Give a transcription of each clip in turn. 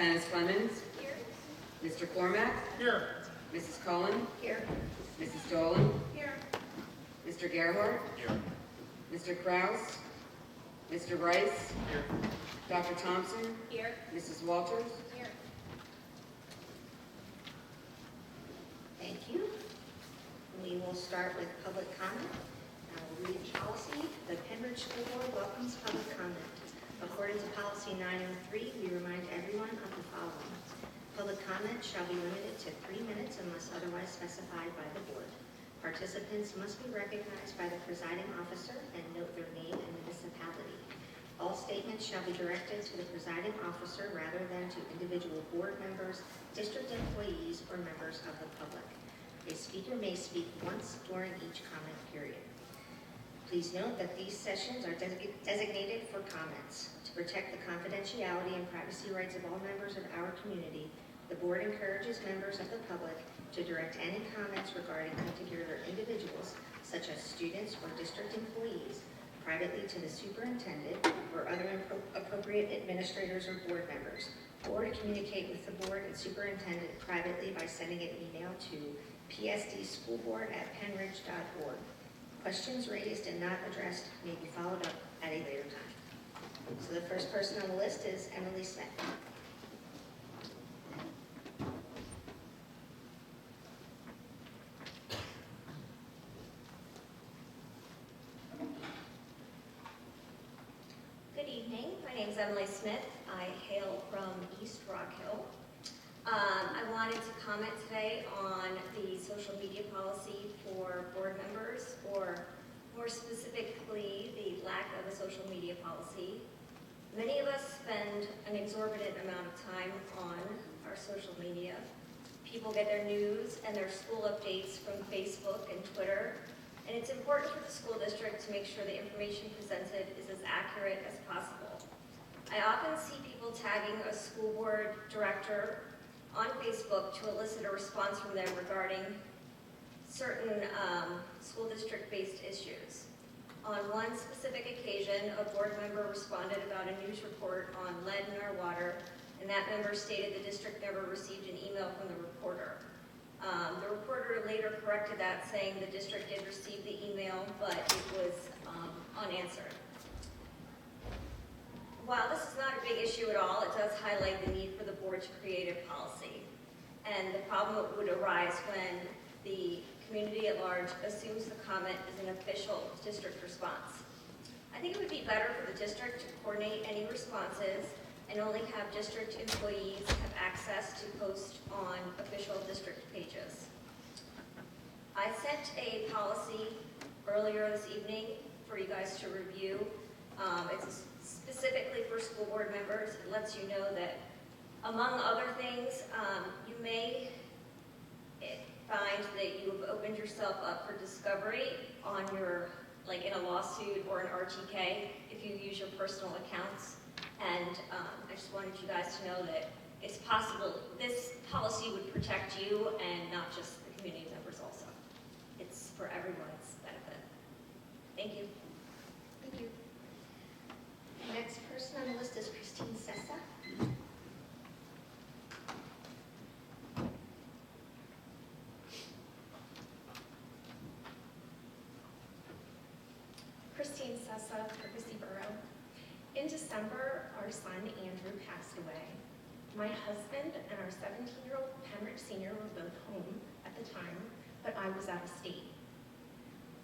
Tanis Clemens. Here. Mr. Cormack. Here. Mrs. Cullen. Here. Mrs. Dolan. Here. Mr. Gerhart. Here. Mr. Kraus. Mr. Rice. Here. Dr. Thompson. Here. Mrs. Walters. Here. Thank you. We will start with public comment. I will read policy. The Pembridge School Board welcomes public comment. According to policy 903, we remind everyone of the following. Public comment shall be limited to 3 minutes unless otherwise specified by the board. Participants must be recognized by the presiding officer and note their name and municipality. All statements shall be directed to the presiding officer rather than to individual board members, district employees, or members of the public. A speaker may speak once during each comment period. Please note that these sessions are designated for comments. To protect the confidentiality and privacy rights of all members of our community, the board encourages members of the public to direct any comments regarding particular individuals, such as students or district employees, privately to the superintendent or other appropriate administrators or board members, or to communicate with the board and superintendent privately by sending an email to psdschoolboard@penridge.org. Questions raised and not addressed may be followed up at a later time. So the first person on the list is Emily Smith. Good evening. My name is Emily Smith. I hail from East Rock Hill. I wanted to comment today on the social media policy for board members, or more specifically, the lack of a social media policy. Many of us spend an exorbitant amount of time on our social media. People get their news and their school updates from Facebook and Twitter, and it's important for the school district to make sure the information presented is as accurate as possible. I often see people tagging a school board director on Facebook to elicit a response from them regarding certain school district-based issues. On one specific occasion, a board member responded about a news report on lead in our water, and that member stated the district never received an email from the reporter. The reporter later corrected that, saying the district did receive the email, but it was unanswered. While this is not a big issue at all, it does highlight the need for the board to create a policy. And the problem would arise when the community at large assumes the comment is an official district response. I think it would be better for the district to coordinate any responses and only have district employees have access to post on official district pages. I sent a policy earlier this evening for you guys to review. It's specifically for school board members. It lets you know that, among other things, you may find that you have opened yourself up for discovery on your, like in a lawsuit or an RTK, if you use your personal accounts. And I just wanted you guys to know that it's possible this policy would protect you and not just the community members also. It's for everyone's benefit. Thank you. Thank you. The next person on the list is Christine Sessa. Christine Sessa, Privacy Borough. In December, our son Andrew passed away. My husband and our 17-year-old Penridge senior were both home at the time, but I was out of state.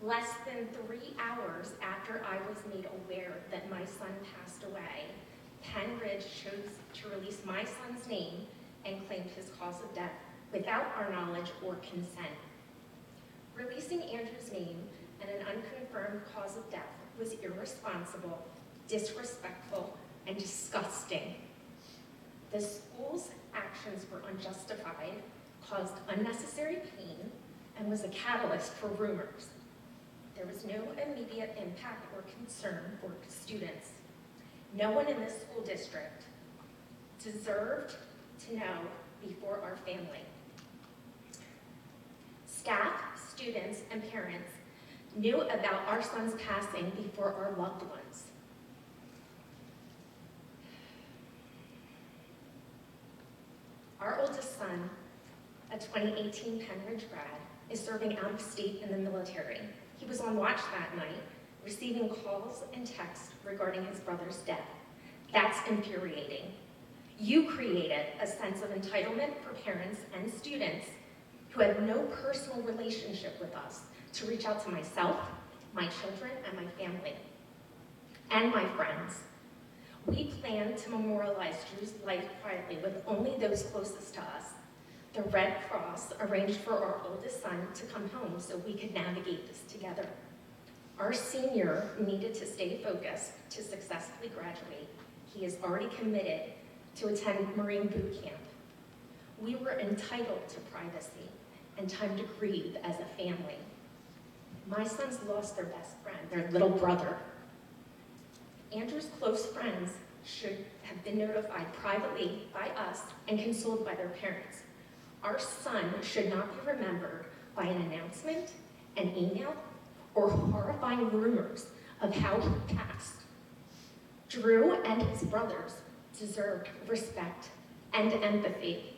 Less than 3 hours after I was made aware that my son passed away, Penridge chose to release my son's name and claimed his cause of death without our knowledge or consent. Releasing Andrew's name and an unconfirmed cause of death was irresponsible, disrespectful, and disgusting. The school's actions were unjustified, caused unnecessary pain, and was a catalyst for rumors. There was no immediate impact or concern for students. No one in this school district deserved to know before our family. Staff, students, and parents knew about our son's passing before our loved ones. Our oldest son, a 2018 Penn Ridge grad, is serving out of state in the military. He was on watch that night, receiving calls and texts regarding his brother's death. That's infuriating. You created a sense of entitlement for parents and students who have no personal relationship with us to reach out to myself, my children, and my family, and my friends. We plan to memorialize Drew's life quietly with only those closest to us. The Red Cross arranged for our oldest son to come home so we could navigate this together. Our senior needed to stay focused to successfully graduate. He is already committed to attend Marine boot camp. We were entitled to privacy and time to grieve as a family. My sons lost their best friend, their little brother. Andrew's close friends should have been notified privately by us and consoled by their parents. Our son should not be remembered by an announcement, an email, or horrifying rumors of how he passed. Drew and his brothers deserved respect and empathy.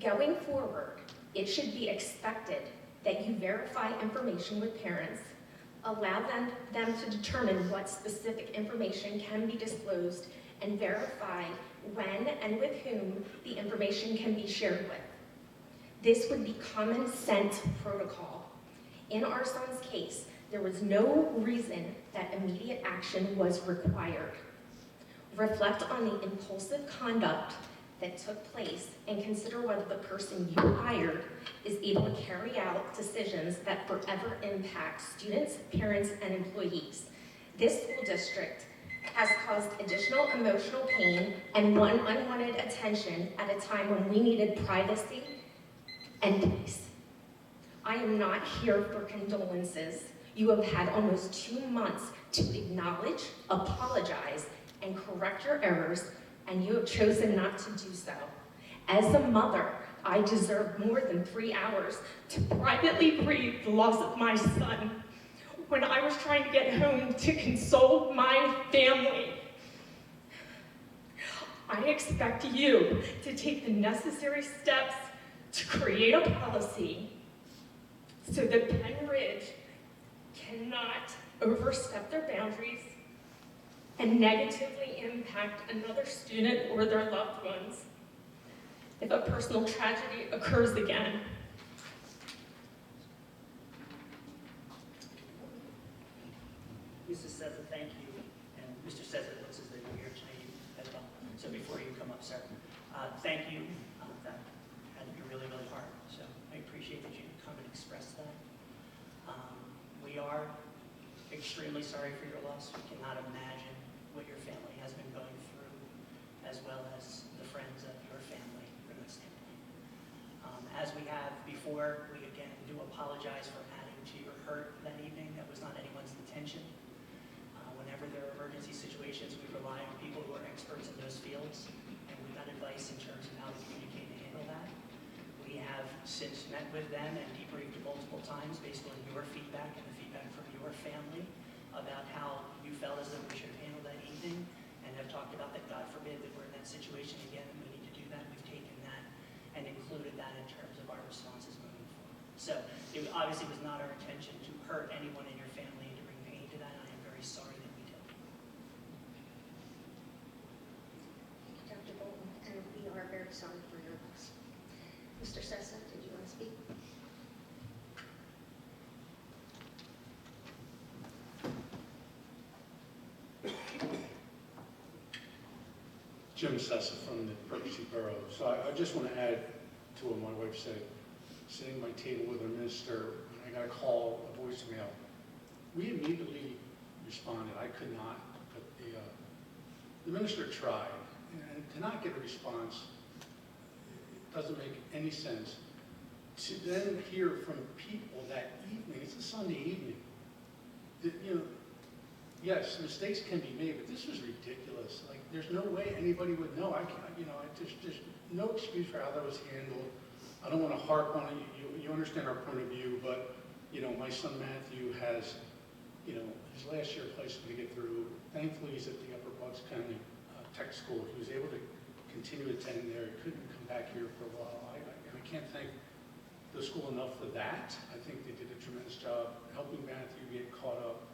Going forward, it should be expected that you verify information with parents, allow them to determine what specific information can be disclosed, and verify when and with whom the information can be shared with. This would be common sense protocol. In our son's case, there was no reason that immediate action was required. Reflect on the impulsive conduct that took place and consider whether the person you hired is able to carry out decisions that forever impact students, parents, and employees. This school district has caused additional emotional pain and unwanted attention at a time when we needed privacy and peace. I am not here for condolences. You have had almost 2 months to acknowledge, apologize, and correct your errors, and you have chosen not to do so. As a mother, I deserve more than 3 hours to privately grieve the loss of my son when I was trying to get home to console my family. I expect you to take the necessary steps to create a policy so that Penn Ridge cannot overstep their boundaries and negatively impact another student or their loved ones if a personal tragedy occurs again. Mrs. Sessa, thank you. And Mr. Sessa, this is the new year tonight as well. So before you come up, sir, thank you. That had to be really, really hard. So I appreciate that you come and express that. We are extremely sorry for your loss. We cannot imagine what your family has been going through, as well as the friends of your family from that standpoint. As we have before, we again do apologize for adding to your hurt that evening. That was not anyone's intention. Whenever there are emergency situations, we rely on people who are experts in those fields, and we got advice in terms of how to communicate and handle that. We have since met with them and debriefed multiple times based on your feedback and the feedback from your family about how you felt as though we should have handled that evening, and have talked about that, God forbid, that we're in that situation again and we need to do that. We've taken that and included that in terms of our responses moving forward. So it obviously was not our intention to hurt anyone in your family and to bring pain to that, and I am very sorry that we did. Thank you, Dr. Bolton, and we are very sorry for your loss. Mr. Sessa, did you want to speak? Jim Sessa from the Percy Borough. So I just want to add to what my wife said. Sitting at my table with our minister, when I got a call, a voicemail, we immediately responded. I could not, but the minister tried. And to not get a response, it doesn't make any sense. To then hear from people that evening, it's a Sunday evening, that, yes, mistakes can be made, but this was ridiculous. Like, there's no way anybody would know. I can't, there's no excuse for how that was handled. I don't want to harp on it. You understand our point of view, but, my son Matthew has, his last year of high school to get through. Thankfully, he's at the Upper Bucks County Tech School. He was able to continue attending there. He couldn't come back here for a while. I can't thank the school enough for that. I think they did a tremendous job helping Matthew get caught up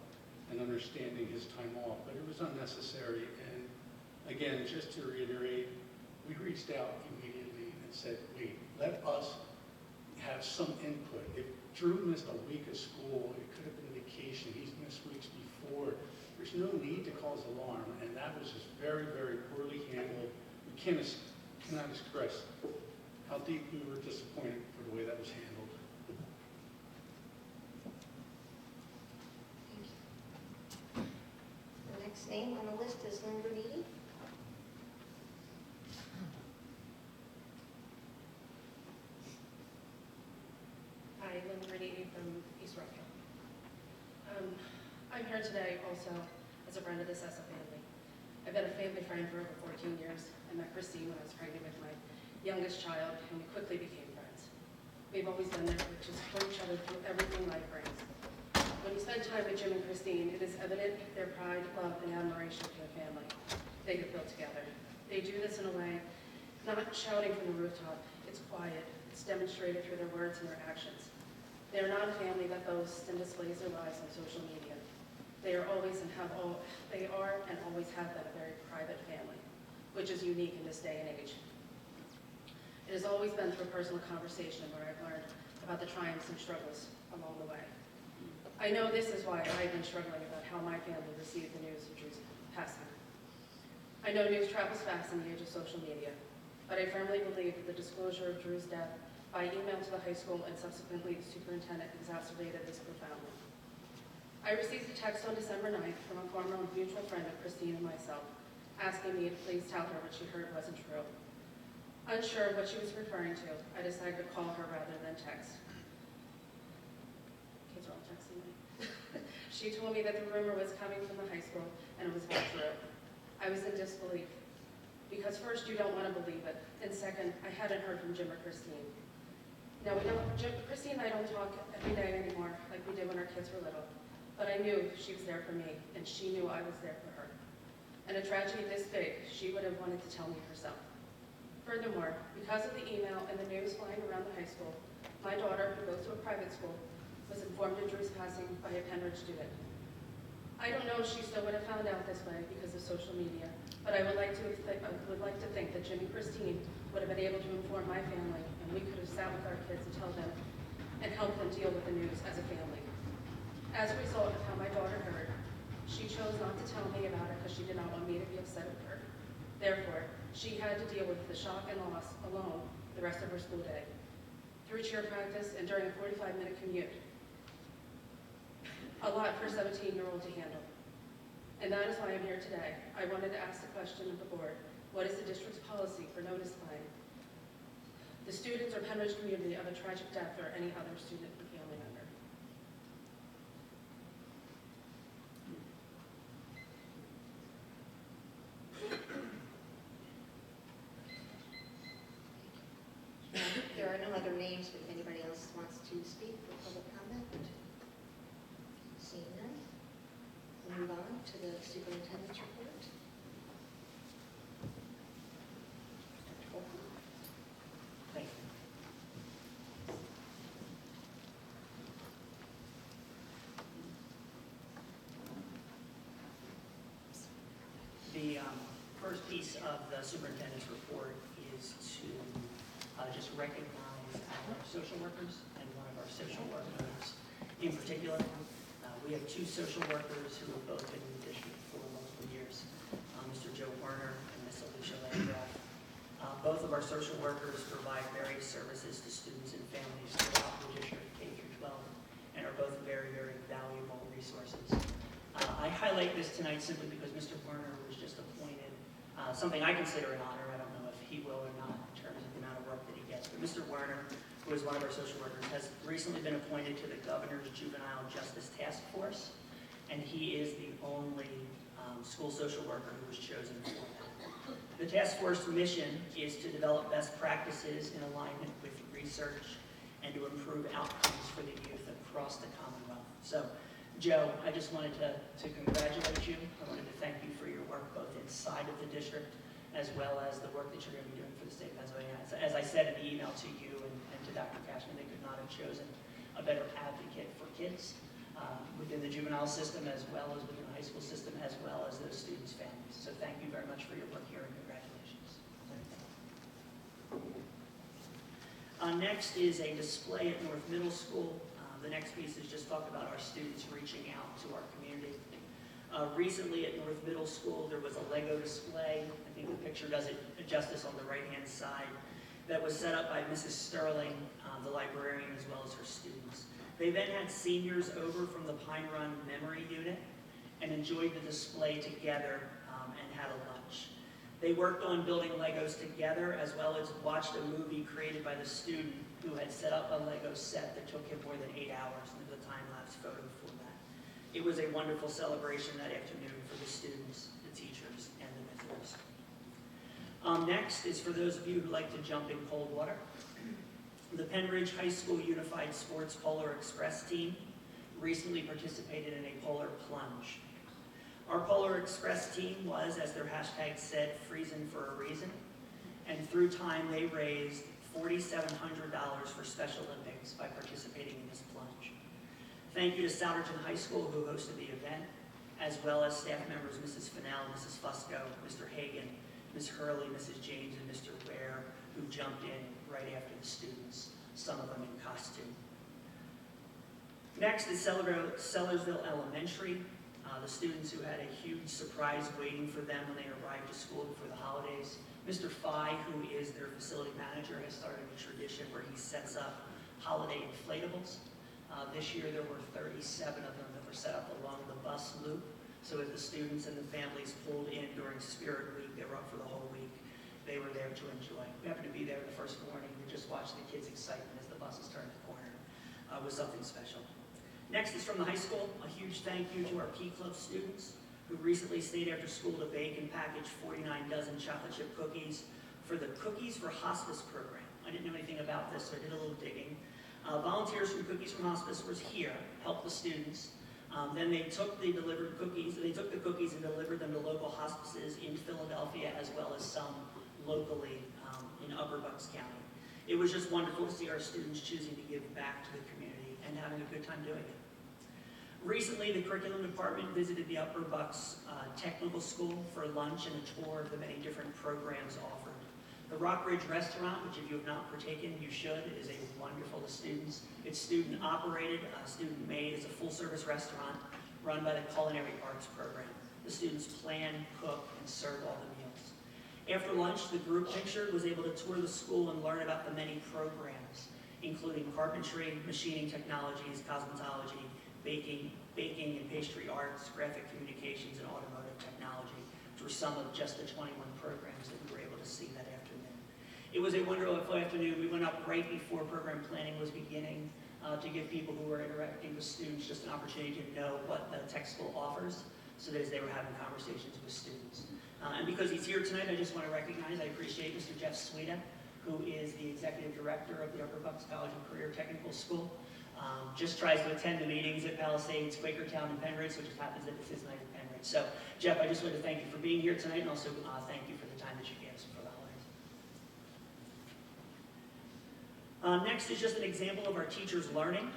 and understanding his time off, but it was unnecessary. And again, just to reiterate, we reached out immediately and said, wait, let us have some input. If Drew missed a week of school, it could have been vacation. He's missed weeks before. There's no need to cause alarm, and that was just very, very poorly handled. We cannot express how deep we were disappointed for the way that was handled. Thank you. The next name on the list is Lynn Bernini. Hi, Lynn Bernini from East Rock Hill. I'm here today also as a friend of the Sessa family. I've been a family friend for over 14 years. I met Christine when I was pregnant with my youngest child, and we quickly became friends. We've always been there to support each other through everything life brings. When you spend time with Jim and Christine, it is evident their pride, love, and admiration for the family they have built together. They do this in a way, not shouting from the rooftop. It's quiet. It's demonstrated through their words and their actions. They are not a family that boasts and displays their lives on social media. They are always and always have been a very private family, which is unique in this day and age. It has always been through personal conversation where I've learned about the triumphs and struggles along the way. I know this is why I've been struggling about how my family received the news of Drew's passing. I know news travels fast in the age of social media, but I firmly believe that the disclosure of Drew's death by email to the high school and subsequently the superintendent exacerbated this profoundly. I received a text on December 9th from a former mutual friend of Christine and myself, asking me to please tell her what she heard wasn't true. Unsure of what she was referring to, I decided to call her rather than text. Kids are all texting me. She told me that the rumor was coming from the high school and it was not true. I was in disbelief, because first, you don't want to believe it, and second, I hadn't heard from Jim or Christine. Now, Christine and I don't talk every day anymore like we did when our kids were little, but I knew she was there for me, and she knew I was there for her. And a tragedy this big, she would have wanted to tell me herself. Furthermore, because of the email and the news flying around the high school, my daughter, who goes to a private school, was informed of Drew's passing by a Penridge student. I don't know if she still would have found out this way because of social media, but I would like to think that Jim and Christine would have been able to inform my family, and we could have sat with our kids and tell them and help them deal with the news as a family. As a result of how my daughter heard, she chose not to tell me about it because she did not want me to be upset with her. Therefore, she had to deal with the shock and loss alone the rest of her school day, through cheer practice and during a 45-minute commute. A lot for a 17-year-old to handle. And that is why I'm here today. I wanted to ask the question of the board: what is the district's policy for notifying the students or Penridge community of a tragic death or any other student or family member? There are no other names, but if anybody else wants to speak for public comment? Seeing none, we'll move on to the superintendent's report. Dr. Holcomb. Thank you. The first piece of the superintendent's report is to just recognize our social workers and one of our social workers in particular. We have two social workers who have both been in the district for multiple years, Mr. Joe Werner and Ms. Alicia Landgraf. Both of our social workers provide various services to students and families throughout the district, K through 12, and are both very, very valuable resources. I highlight this tonight simply because Mr. Werner was just appointed, something I consider an honor. I don't know if he will or not in terms of the amount of work that he gets, but Mr. Werner, who is one of our social workers, has recently been appointed to the Governor's Juvenile Justice Task Force, and he is the only school social worker who was chosen for that. The task force mission is to develop best practices in alignment with research and to improve outcomes for the youth across the Commonwealth. So, Joe, I just wanted to congratulate you. I wanted to thank you for your work both inside of the district as well as the work that you're going to be doing for the state of Pennsylvania. As I said in the email to you and to Dr. Cashman, they could not have chosen a better advocate for kids within the juvenile system, as well as within the high school system, as well as those students' families. So thank you very much for your work here, and congratulations. Next is a display at North Middle School. The next piece is just talk about our students reaching out to our community. Recently at North Middle School, there was a Lego display. I think the picture does it justice on the right-hand side, that was set up by Mrs. Sterling, the librarian, as well as her students. They then had seniors over from the Pine Run Memory Unit and enjoyed the display together and had a lunch. They worked on building Legos together, as well as watched a movie created by the student who had set up a Lego set that took him more than 8 hours, and there's a time-lapse photo for that. It was a wonderful celebration that afternoon for the students, the teachers, and the visitors. Next is for those of you who like to jump in cold water. The Penridge High School Unified Sports Polar Express team recently participated in a polar plunge. Our Polar Express team was, as their hashtag said, freezing for a reason, and through time they raised $4,700 for Special Olympics by participating in this plunge. Thank you to Souderton High School who hosted the event, as well as staff members Mrs. Fennell, Mrs. Fusco, Mr. Hagan, Ms. Hurley, Mrs. James, and Mr. Ware, who jumped in right after the students, some of them in costume. Next is Sellersville Elementary. The students who had a huge surprise waiting for them when they arrived to school before the holidays. Mr. Fye, who is their facility manager, has started a tradition where he sets up holiday inflatables. This year there were 37 of them that were set up along the bus loop. So as the students and the families pulled in during Spirit Week, they were up for the whole week. They were there to enjoy. We happened to be there the first morning to just watch the kids' excitement as the buses turned the corner. It was something special. Next is from the high school. A huge thank you to our Key Club students who recently stayed after school to bake and package 49 dozen chocolate chip cookies for the Cookies for Hospice program. I didn't know anything about this, so I did a little digging. Volunteers from Cookies from Hospice was here, helped the students. Then they took the cookies and delivered them to local hospices in Philadelphia, as well as some locally in Upper Bucks County. It was just wonderful to see our students choosing to give back to the community and having a good time doing it. Recently, the curriculum department visited the Upper Bucks Technical School for lunch and a tour of the many different programs offered. The Rockridge Restaurant, which if you have not partaken, you should, is a wonderful to students. It's student operated, student made. It's a full service restaurant run by the Culinary Arts program. The students plan, cook, and serve all the meals. After lunch, the group picture was able to tour the school and learn about the many programs, including carpentry, machining technologies, cosmetology, baking and pastry arts, graphic communications, and automotive technology, which were some of just the 21 programs that we were able to see that afternoon. It was a wonderful afternoon. We went up right before program planning was beginning to give people who were interacting with students just an opportunity to know what the tech school offers, so that as they were having conversations with students. And because he's here tonight, I just want to recognize, I appreciate Mr. Jeff Sweden, who is the executive director of the Upper Bucks College and Career Technical School. Just tries to attend the meetings at Palisades, Quakertown, and Penridge, so it just happens that it's his night at Penridge. So, Jeff, I just want to thank you for being here tonight, and also thank you for the time that you gave us for the holidays. Next is just an example of our teachers learning.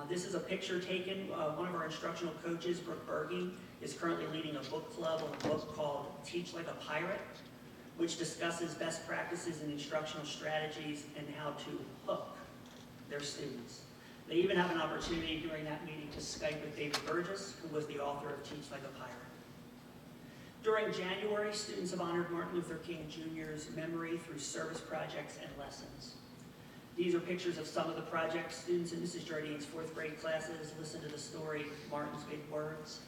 This is a picture taken. One of our instructional coaches, Brooke Berge, is currently leading a book club on a book called Teach Like a Pirate, which discusses best practices and instructional strategies and how to hook their students. They even have an opportunity during that meeting to Skype with David Burgess, who was the author of Teach Like a Pirate. During January, students have honored Martin Luther King Jr.'s memory through service projects and lessons. These are pictures of some of the projects. Students in Mrs. Jardine's 4th grade classes listened to the story, Martin's Big Words,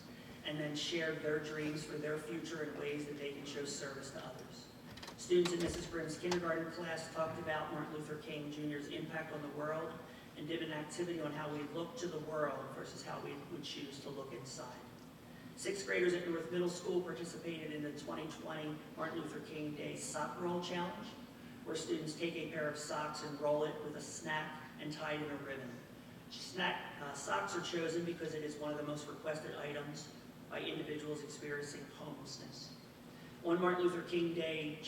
and then shared their dreams for their future in ways that they can show service to others. Students in Mrs. Grimm's kindergarten class talked about Martin Luther King Jr.'s impact on the world and did an activity on how we look to the world versus how we would choose to look inside. 6th graders at North Middle School participated in the 2020 Martin Luther King Day Sock Roll Challenge, where students take a pair of socks and roll it with a snack and tie it in a ribbon. Socks are chosen because it is one of the most requested items by individuals experiencing homelessness. On Martin Luther King Day,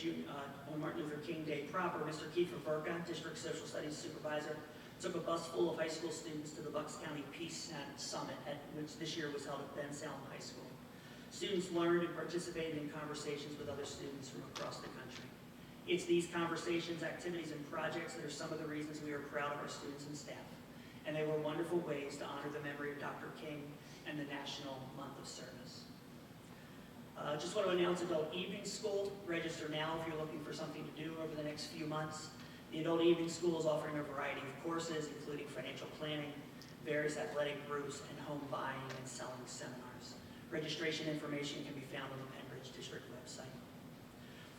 proper, Mr. Kiefer Burka, District Social Studies Supervisor, took a bus full of high school students to the Bucks County Peace Summit, which this year was held at Ben Salem High School. Students learned and participated in conversations with other students from across the country. It's these conversations, activities, and projects that are some of the reasons we are proud of our students and staff. And they were wonderful ways to honor the memory of Dr. King and the National Month of Service. Just want to announce Adult Evening School. Register now if you're looking for something to do over the next few months. The Adult Evening School is offering a variety of courses, including financial planning, various athletic groups, and home buying and selling seminars. Registration information can be found on the Penridge District website.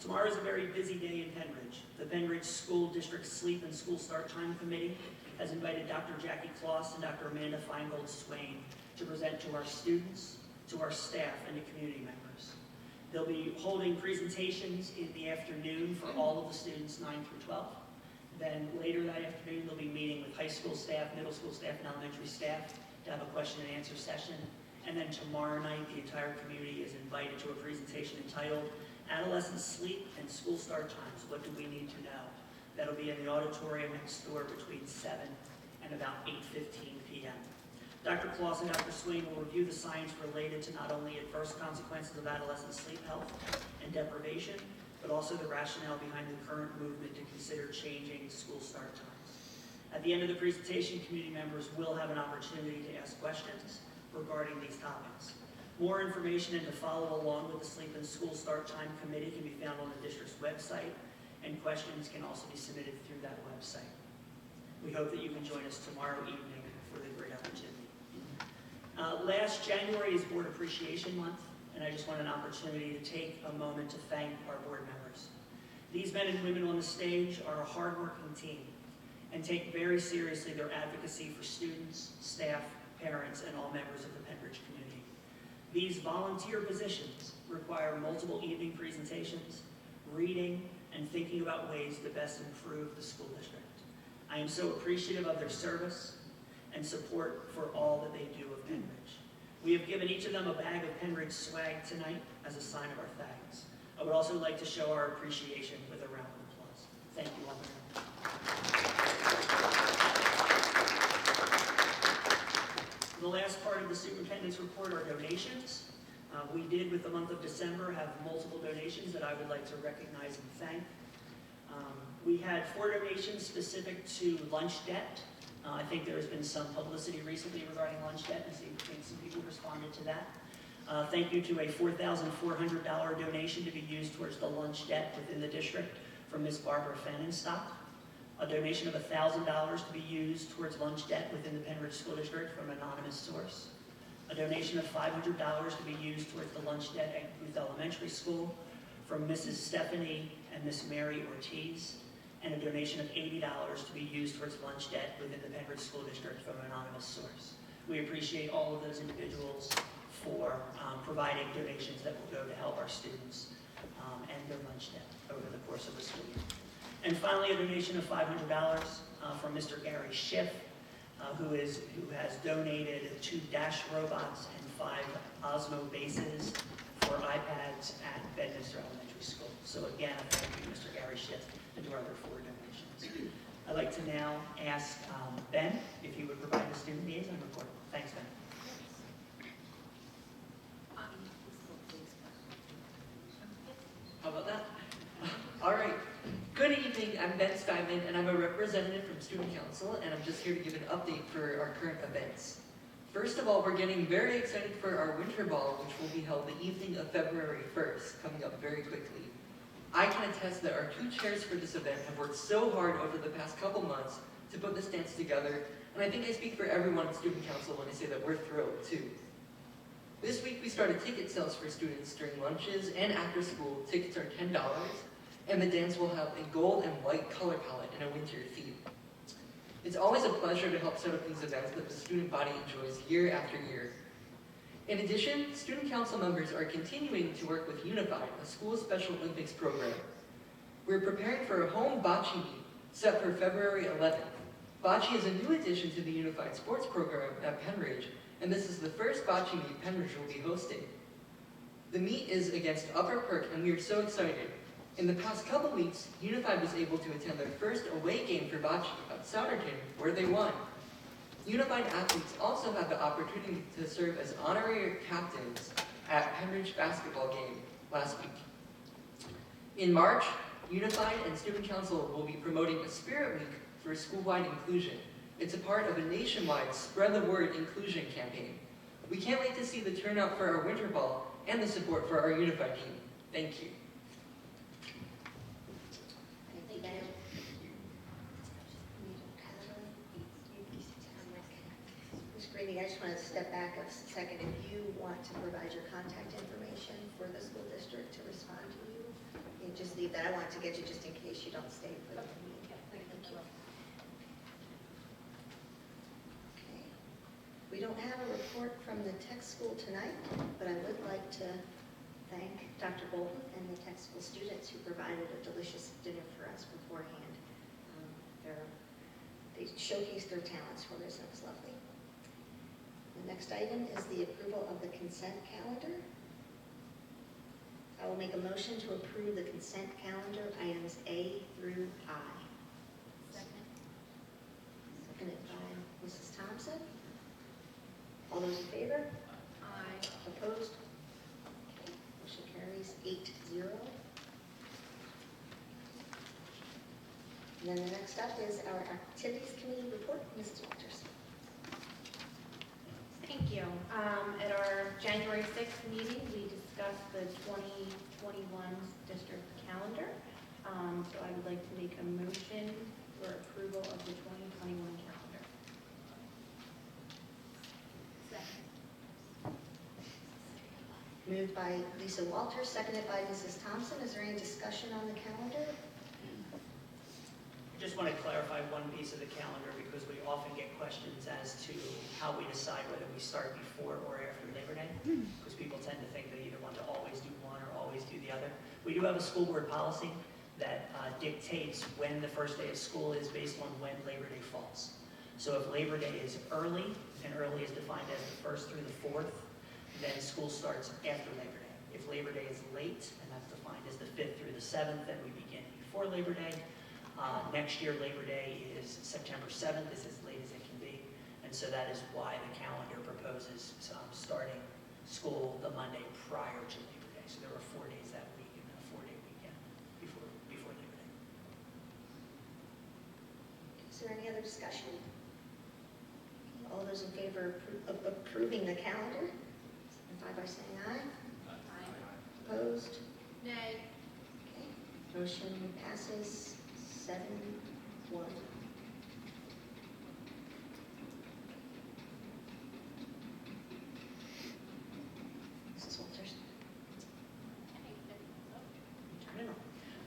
Tomorrow is a very busy day in Penridge. The Penridge School District Sleep and School Start Time Committee has invited Dr. Jackie Kloss and Dr. Amanda Feingold-Swain to present to our students, to our staff, and to community members. They'll be holding presentations in the afternoon for all of the students 9 through 12. Then later that afternoon, they'll be meeting with high school staff, middle school staff, and elementary staff to have a question and answer session. And then tomorrow night, the entire community is invited to a presentation entitled Adolescent Sleep and School Start Times, What Do We Need to Know? That'll be in the auditorium next door between 7 and about 8:15 p.m. Dr. Kloss and Dr. Swain will review the science related to not only adverse consequences of adolescent sleep health and deprivation, but also the rationale behind the current movement to consider changing school start times. At the end of the presentation, community members will have an opportunity to ask questions regarding these topics. More information and to follow along with the Sleep and School Start Time Committee can be found on the district's website, and questions can also be submitted through that website. We hope that you can join us tomorrow evening for the great opportunity. Last January is Board Appreciation Month, and I just want an opportunity to take a moment to thank our board members. These men and women on the stage are a hardworking team and take very seriously their advocacy for students, staff, parents, and all members of the Penridge community. These volunteer positions require multiple evening presentations, reading, and thinking about ways to best improve the school district. I am so appreciative of their service and support for all that they do of Penridge. We have given each of them a bag of Penridge swag tonight as a sign of our thanks. I would also like to show our appreciation with a round of applause. Thank you all very much. The last part of the superintendent's report are donations. We did, with the month of December, have multiple donations that I would like to recognize and thank. We had 4 donations specific to lunch debt. I think there has been some publicity recently regarding lunch debt, and I think some people responded to that. Thank you to a $4,400 donation to be used towards the lunch debt within the district from Ms. Barbara Fannenstock. A donation of $1,000 to be used towards lunch debt within the Penridge School District from an anonymous source. A donation of $500 to be used towards the lunch debt at Booth Elementary School from Mrs. Stephanie and Miss Mary Ortiz. And a donation of $80 to be used towards lunch debt within the Penridge School District from an anonymous source. We appreciate all of those individuals for providing donations that will go to help our students and their lunch debt over the course of the school year. And finally, a donation of $500 from Mr. Gary Schiff, who has donated 2 Dash robots and 5 Osmo bases for iPads at Bedminster Elementary School. So again, thank you, Mr. Gary Schiff, and to our other 4 donations. I'd like to now ask Ben if he would provide the student liaison report. Thanks, Ben. How about that? All right. Good evening. I'm Ben Steinman, and I'm a representative from Student Council, and I'm just here to give an update for our current events. First of all, we're getting very excited for our Winter Ball, which will be held the evening of February 1st, coming up very quickly. I can attest that our 2 chairs for this event have worked so hard over the past couple months to put this dance together, and I think I speak for everyone in Student Council when I say that we're thrilled too. This week we started ticket sales for students during lunches and after school. Tickets are $10, and the dance will have a gold and white color palette and a winter theme. It's always a pleasure to help set up these events that the student body enjoys year after year. In addition, Student Council members are continuing to work with Unified, a school Special Olympics program. We're preparing for a home bocce meet set for February 11th. Bocce is a new addition to the Unified Sports program at Penridge, and this is the first bocce meet Penridge will be hosting. The meet is against Upper Perk, and we are so excited. In the past couple weeks, Unified was able to attend their first away game for Bocce at Souderton, where they won. Unified athletes also had the opportunity to serve as honorary captains at Pembridge basketball game last week. In March, Unified and Student Council will be promoting a Spirit Week for school-wide inclusion. It's a part of a nationwide Spread the Word inclusion campaign. We can't wait to see the turnout for our winter ball and the support for our Unified team. Thank you. Thank you, Ben. Ms. Greening, I just want to step back a second. If you want to provide your contact information for the school district to respond to you, you just leave that. I want to get you just in case you don't stay for the meeting. Thank you. Okay. We don't have a report from the tech school tonight, but I would like to thank Dr. Bolton and the tech school students who provided a delicious dinner for us beforehand. They showcased their talents for us, and it was lovely. The next item is the approval of the consent calendar. I will make a motion to approve the consent calendar, items A through I. Second. Seconded by Mrs. Thompson. All those in favor? Aye. Opposed? Okay, motion carries 8-0. And then the next up is our Activities Committee report. Mrs. Walters. Thank you. At our January 6th meeting, we discussed the 2021 district calendar. So I would like to make a motion for approval of the 2021 calendar. Second. Moved by Lisa Walters, seconded by Mrs. Thompson. Is there any discussion on the calendar? I just want to clarify one piece of the calendar because we often get questions as to how we decide whether we start before or after Labor Day, because people tend to think they either want to always do one or always do the other. We do have a school board policy that dictates when the first day of school is based on when Labor Day falls. So if Labor Day is early, and early is defined as the 1st through the 4th, then school starts after Labor Day. If Labor Day is late, and that's defined as the 5th through the 7th, then we begin before Labor Day. Next year, Labor Day is September 7th, is as late as it can be. And so that is why the calendar proposes starting school the Monday prior to Labor Day. So there are 4 days that week and then a 4-day weekend before Labor Day. Is there any other discussion? All those in favor of approving the calendar, signify by saying aye. Aye. Opposed? Nay. Okay. Motion passes 7-1. Mrs. Walters. Turn it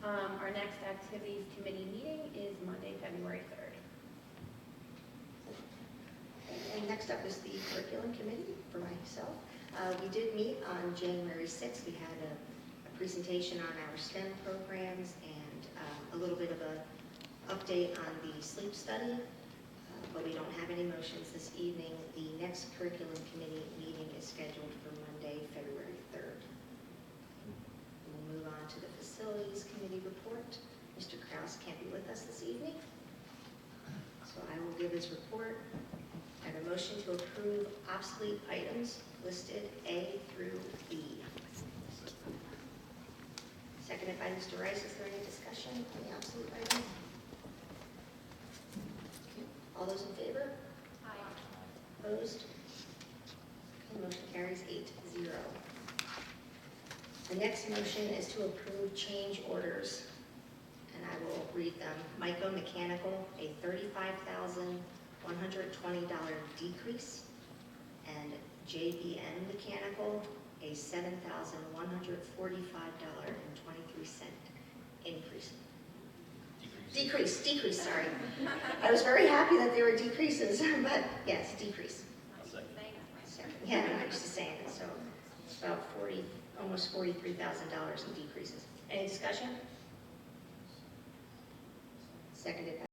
on. Our next activities committee meeting is Monday, February 3rd. And next up is the curriculum committee for myself. We did meet on January 6th. We had a presentation on our STEM programs and a little bit of a update on the sleep study, but we don't have any motions this evening. The next curriculum committee meeting is scheduled for Monday, February 3rd. We'll move on to the facilities committee report. Mr. Kraus can't be with us this evening, so I will give his report. I have a motion to approve obsolete items listed A through B. Seconded by Mr. Rice. Is there any discussion on the obsolete items? Okay. All those in favor? Aye. Opposed? Okay, motion carries 8-0. The next motion is to approve change orders, and I will read them. Myco Mechanical, a $35,120 decrease, and JBN Mechanical, a $7,145.23 increase. Decrease, sorry. I was very happy that there were decreases, but yes, decrease. Yeah, I'm not used to saying it, so it's about almost $43,000 in decreases. Any discussion? Seconded by